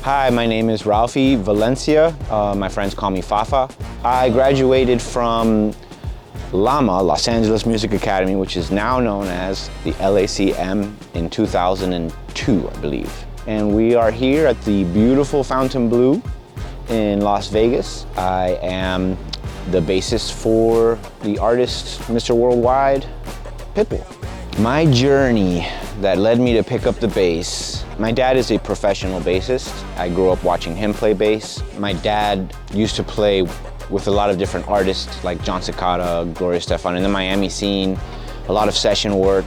Hi, my name is Ralfy Valencia. My friends call me FaFa. I graduated from LAMA, Los Angeles Music Academy, which is now known as the LACM, in 2002, I believe. And we are here at the beautiful Fontainebleau in Las Vegas. I am the bassist for the artist Mr. Worldwide, Pitbull. My journey that led me to pick up the bass. My dad is a professional bassist. I grew up watching him play bass. My dad used to play with a lot of different artists like John Cicada, Gloria Estefan, in the Miami scene, a lot of session work,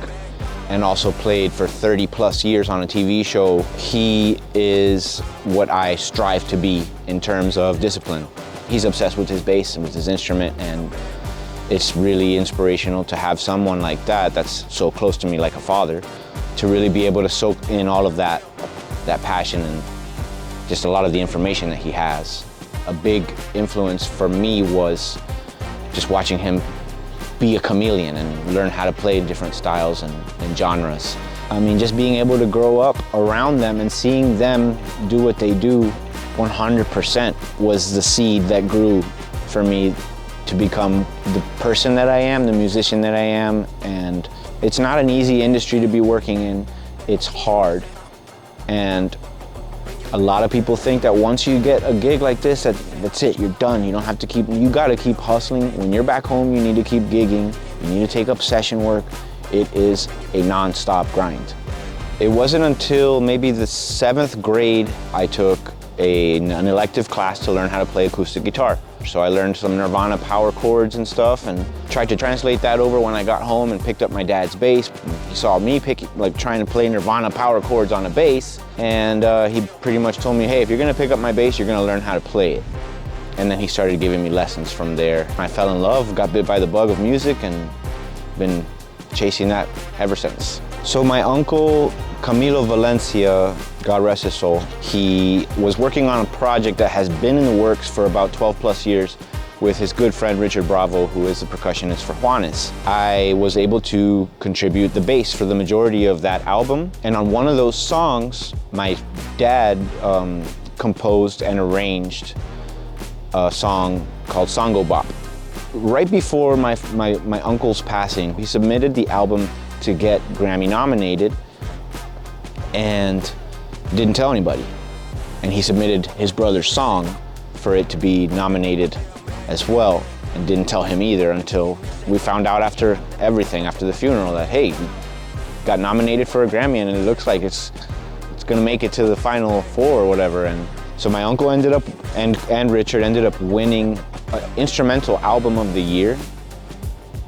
and also played for 30 plus years on a TV show. He is what I strive to be in terms of discipline. He's obsessed with his bass and with his instrument, and it's really inspirational to have someone like that that's so close to me, like a father, to really be able to soak in all of that passion and just a lot of the information that he has. A big influence for me was just watching him be a chameleon and learn how to play different styles and genres. I mean, just being able to grow up around them and seeing them do what they do 100% was the seed that grew for me to become the person that I am, the musician that I am. And it's not an easy industry to be working in. It's hard. And a lot of people think that once you get a gig like this, that's it, you're done. You don't have to you gotta keep hustling. When you're back home, you need to keep gigging. You need to take up session work. It is a non-stop grind. It wasn't until maybe the 7th grade I took an elective class to learn how to play acoustic guitar. So I learned some Nirvana power chords and stuff and tried to translate that over when I got home and picked up my dad's bass. He saw me trying to play Nirvana power chords on a bass, and he pretty much told me, hey, if you're gonna pick up my bass, you're gonna learn how to play it. And then he started giving me lessons from there. I fell in love, got bit by the bug of music, and been chasing that ever since. So my uncle, Camilo Valencia, God rest his soul, he was working on a project that has been in the works for about 12 plus years with his good friend Richard Bravo, who is the percussionist for Juanes. I was able to contribute the bass for the majority of that album. And on one of those songs, my dad composed and arranged a song called Songo Bop. Right before my uncle's passing, he submitted the album to get Grammy nominated and didn't tell anybody. And he submitted his brother's song for it to be nominated as well, and didn't tell him either until we found out after everything, after the funeral, that hey, got nominated for a Grammy and it looks like it's gonna make it to the final 4 or whatever. And so my uncle ended up, and Richard ended up winning Instrumental Album of the Year.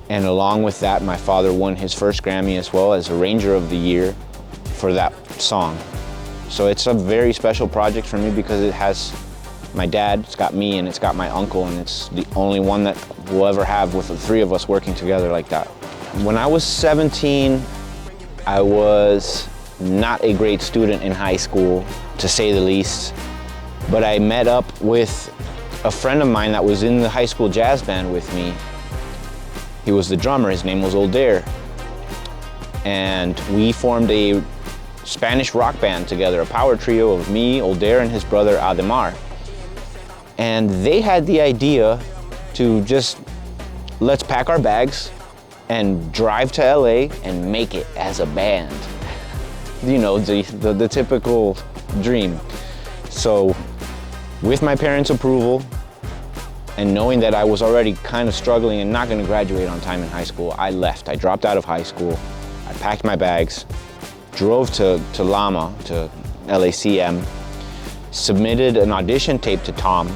And along with that, my father won his first Grammy as well as Arranger of the Year for that song. So it's a very special project for me because it has my dad, it's got me, and it's got my uncle, and it's the only one that we'll ever have with the 3 of us working together like that. When I was 17, I was not a great student in high school, to say the least, but I met up with a friend of mine that was in the high school jazz band with me. He was the drummer, his name was Older. And we formed a Spanish rock band together, a power trio of me, Older, and his brother Ademar. And they had the idea to just, let's pack our bags and drive to LA and make it as a band. You know, the typical dream. So with my parents' approval, and knowing that I was already kind of struggling and not gonna graduate on time in high school, I left. I dropped out of high school. I packed my bags, drove to LAMA, to LACM, submitted an audition tape to Tom,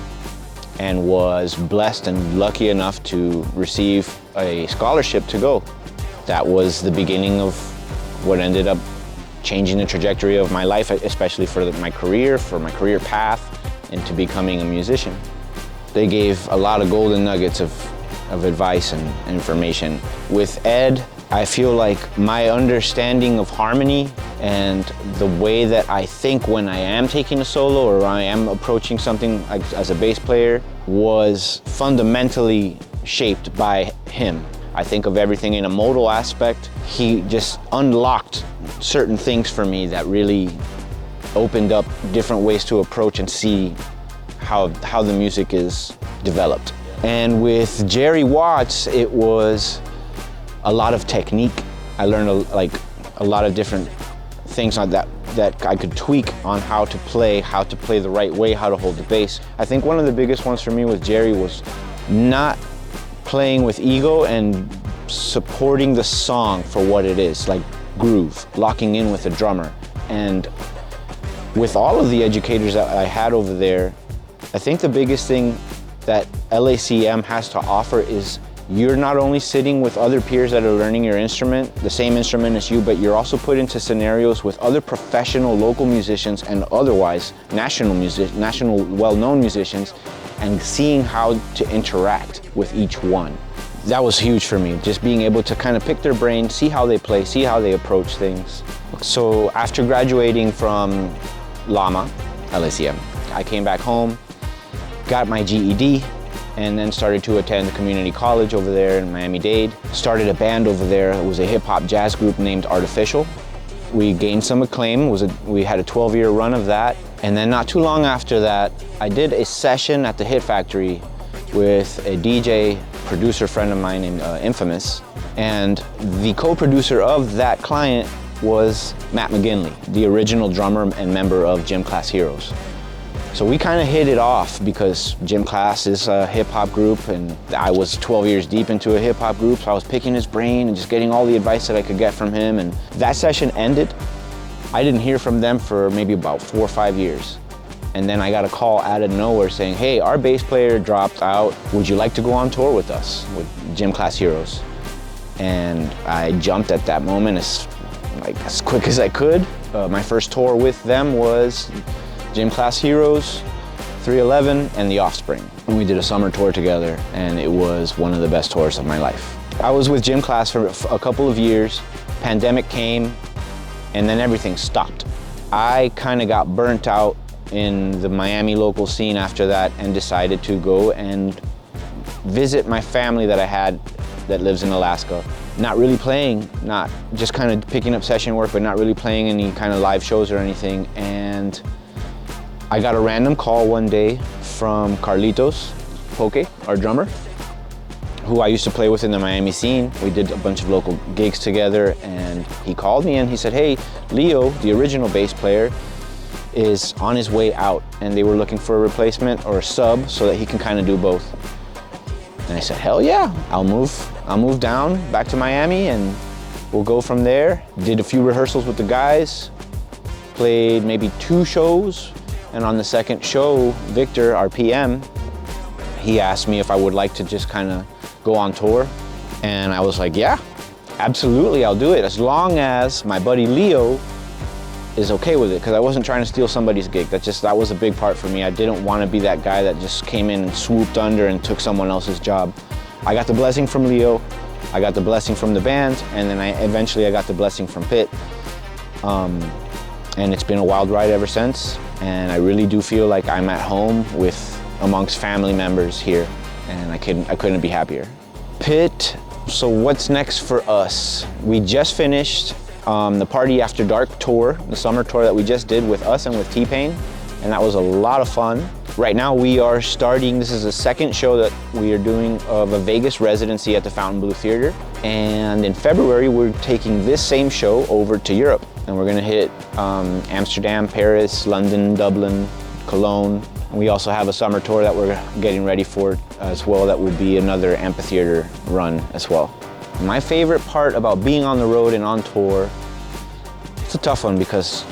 and was blessed and lucky enough to receive a scholarship to go. That was the beginning of what ended up changing the trajectory of my life, especially for my career path, into becoming a musician. They gave a lot of golden nuggets of advice and information. With Ed, I feel like my understanding of harmony and the way that I think when I am taking a solo or I am approaching something as a bass player was fundamentally shaped by him. I think of everything in a modal aspect. He just unlocked certain things for me that really opened up different ways to approach and see how the music is developed. And with Jerry Watts, it was a lot of technique. I learned a lot of different things on that I could tweak on how to play the right way, how to hold the bass. I think one of the biggest ones for me with Jerry was not playing with ego and supporting the song for what it is, like groove, locking in with the drummer. And with all of the educators that I had over there, I think the biggest thing that LACM has to offer is you're not only sitting with other peers that are learning your instrument, the same instrument as you, but you're also put into scenarios with other professional local musicians and otherwise national well-known musicians, and seeing how to interact with each one. That was huge for me, just being able to kind of pick their brain, see how they play, see how they approach things. So after graduating from LACM, I came back home, got my GED, and then started to attend the community college over there in Miami-Dade. Started a band over there. It was a hip-hop jazz group named Artificial. We gained some acclaim. We had a 12-year run of that. And then not too long after that, I did a session at the Hit Factory with a DJ producer friend of mine named Infamous. And the co-producer of that client was Matt McGinley, the original drummer and member of Gym Class Heroes. So we kind of hit it off because Gym Class is a hip hop group and I was 12 years deep into a hip hop group, so I was picking his brain and just getting all the advice that I could get from him. And that session ended. I didn't hear from them for maybe about 4 or 5 years. And then I got a call out of nowhere saying, hey, our bass player dropped out. Would you like to go on tour with us, with Gym Class Heroes? And I jumped at that moment as quick as I could. My first tour with them was Gym Class Heroes, 311, and The Offspring. And we did a summer tour together, and it was one of the best tours of my life. I was with Gym Class for a couple of years. Pandemic came, and then everything stopped. I kind of got burnt out in the Miami local scene after that and decided to go and visit my family that I had that lives in Alaska. Not really playing, not just kind of picking up session work, but not really playing any kind of live shows or anything. And I got a random call one day from Carlitos Poke, our drummer, who I used to play with in the Miami scene. We did a bunch of local gigs together, and he called me and he said, hey, Leo, the original bass player, is on his way out, and they were looking for a replacement or a sub so that he can kind of do both. And I said, hell yeah, I'll move down back to Miami and we'll go from there. Did a few rehearsals with the guys, played maybe 2 shows, and on the second show, Victor, our PM, he asked me if I would like to just kind of go on tour. And I was like, yeah, absolutely, I'll do it, as long as my buddy Leo is okay with it, because I wasn't trying to steal somebody's gig. That was a big part for me. I didn't want to be that guy that just came in and swooped under and took someone else's job. I got the blessing from Leo, I got the blessing from the band, and then eventually I got the blessing from Pitt. And it's been a wild ride ever since, and I really do feel like I'm at home amongst family members here, and I couldn't be happier. Pitt, so what's next for us? We just finished the Party After Dark tour, the summer tour that we just did with us and with T-Pain, and that was a lot of fun. Right now we are starting, this is the second show that we are doing of a Vegas residency at the Fontainebleau Theater, and in February we're taking this same show over to Europe, and we're gonna hit Amsterdam, Paris, London, Dublin, Cologne. And we also have a summer tour that we're getting ready for as well that will be another amphitheater run as well. My favorite part about being on the road and on tour, it's a tough one because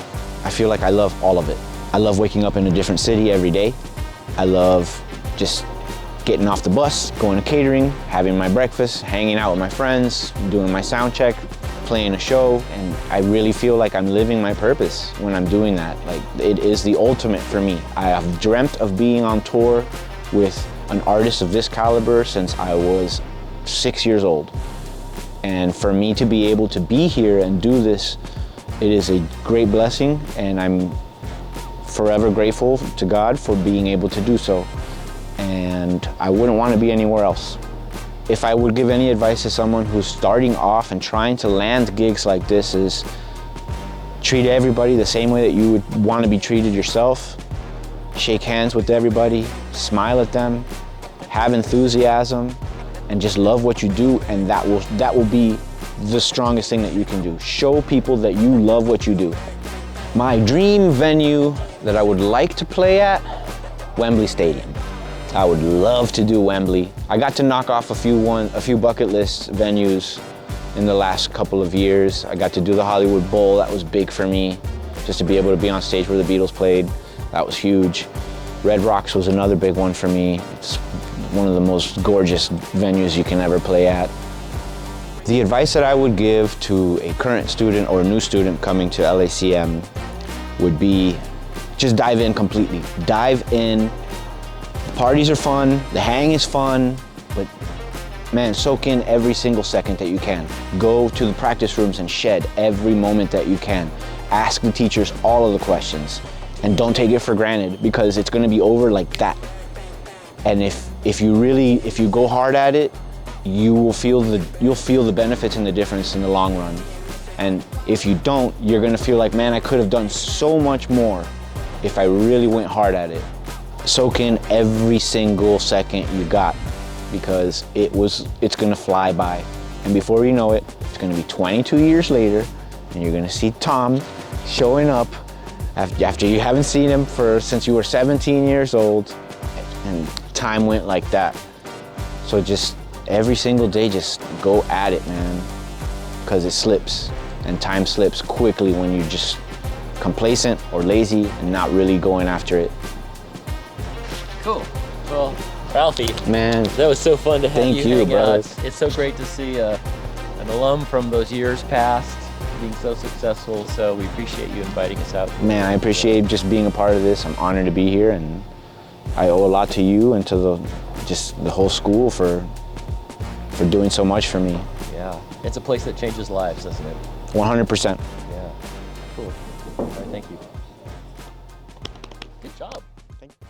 I feel like I love all of it. I love waking up in a different city every day. I love just getting off the bus, going to catering, having my breakfast, hanging out with my friends, doing my sound check, playing a show, and I really feel like I'm living my purpose when I'm doing that. Like, it is the ultimate for me. I have dreamt of being on tour with an artist of this caliber since I was 6 years old. And for me to be able to be here and do this, it is a great blessing, and I'm forever grateful to God for being able to do so. And I wouldn't want to be anywhere else. If I would give any advice to someone who's starting off and trying to land gigs like this, is treat everybody the same way that you would want to be treated yourself. Shake hands with everybody, smile at them, have enthusiasm, and just love what you do, and that will be the strongest thing that you can do. Show people that you love what you do. My dream venue that I would like to play at, Wembley Stadium. I would love to do Wembley. I got to knock off a few bucket list venues in the last couple of years. I got to do the Hollywood Bowl. That was big for me, just to be able to be on stage where the Beatles played. That was huge. Red Rocks was another big one for me. It's one of the most gorgeous venues you can ever play at. The advice that I would give to a current student or a new student coming to LACM would be just dive in completely. Dive in. The parties are fun, the hang is fun, but man, soak in every single second that you can. Go to the practice rooms and shed every moment that you can. Ask the teachers all of the questions, and don't take it for granted, because it's gonna be over like that. And if you go hard at it, you'll feel the benefits and the difference in the long run. And if you don't, you're gonna feel like, man, I could have done so much more if I really went hard at it. Soak in every single second you got, because it's gonna fly by. And before you know it, it's gonna be 22 years later, and you're gonna see Tom showing up after you haven't seen him since you were 17 years old, and time went like that. So just every single day, just go at it, man, because it slips, and time slips quickly when you're just complacent or lazy and not really going after it. Cool. Well, Ralfy, man, that was so fun to have thank you hang brother. out. It's so great to see an alum from those years past being so successful, so we appreciate you inviting us out. Man, I appreciate just being a part of this. I'm honored to be here, and I owe a lot to you and to the whole school for doing so much for me. Yeah, it's a place that changes lives, doesn't it? 100%. Yeah, cool. All right, thank you. Good job. Thank you.